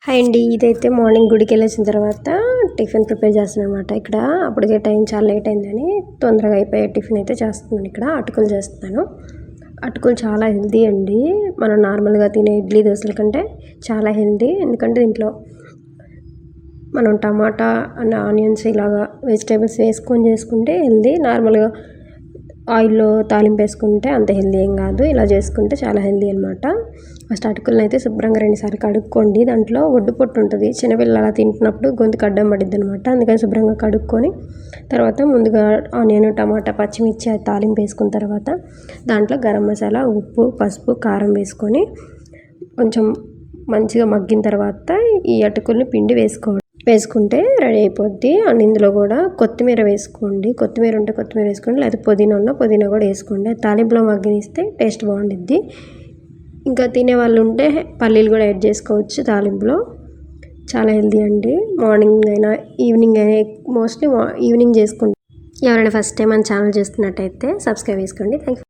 Hi అండి. ఇదైతే morning గుడికి వెళ్ళొచ్చిన తర్వాత టిఫిన్ ప్రిపేర్ చేస్తున్నాను అనమాట. ఇక్కడ అప్పటికే టైం చాలా లేట్ అయిందని తొందరగా అయిపోయే టిఫిన్ అయితే చేస్తున్నాను. ఇక్కడ అటుకులు చేస్తున్నాను. అటుకులు చాలా హెల్తీ అండి. మనం నార్మల్గా తినే ఇడ్లీ దోశల కంటే చాలా హెల్తీ. ఎందుకంటే దీంట్లో మనం టమాటా అండ్ ఆనియన్స్ ఇలాగా వెజిటేబుల్స్ వేసుకొని చేసుకుంటే హెల్తీ. నార్మల్గా ఆయిల్లో తాలింపు వేసుకుంటే అంత హెల్తీ ఏం కాదు. ఇలా చేసుకుంటే చాలా హెల్తీ అనమాట. ఫస్ట్ అటుకులను అయితే శుభ్రంగా 2 సార్లు కడుక్కోండి. దాంట్లో ఒడ్డు పొట్టు ఉంటుంది. చిన్నపిల్లలు అలా తింటున్నప్పుడు గొంతుకు అడ్డం పడిద్ది అనమాట. అందుకని శుభ్రంగా కడుక్కొని తర్వాత ముందుగా ఆనియన్, టమాటా, పచ్చిమిర్చి తాలింపు వేసుకున్న తర్వాత దాంట్లో గరం మసాలా, ఉప్పు, పసుపు, కారం వేసుకొని కొంచెం మంచిగా మగ్గిన తర్వాత ఈ అటుకుల్ని పిండి వేసుకుంటే రెడీ అయిపోద్ది. అండ్ ఇందులో కూడా కొత్తిమీర వేసుకోండి. కొత్తిమీర ఉంటే కొత్తిమీర వేసుకోండి, లేకపోతే పుదీనా కూడా వేసుకోండి. తాలింపులో మగ్గనిస్తే టేస్ట్ బాగుండిద్ది. ఇంకా తినే వాళ్ళు ఉంటే పల్లీలు కూడా యాడ్ చేసుకోవచ్చు తాలింపులో. చాలా హెల్తీ అండి. మార్నింగ్ అయినా ఈవినింగ్ అయినా మోస్ట్లీ ఈవినింగ్ చేసుకోండి. ఎవరైనా ఫస్ట్ టైం మన ఛానల్ చూస్తున్నట్టయితే సబ్స్క్రైబ్ చేసుకోండి. Thank you.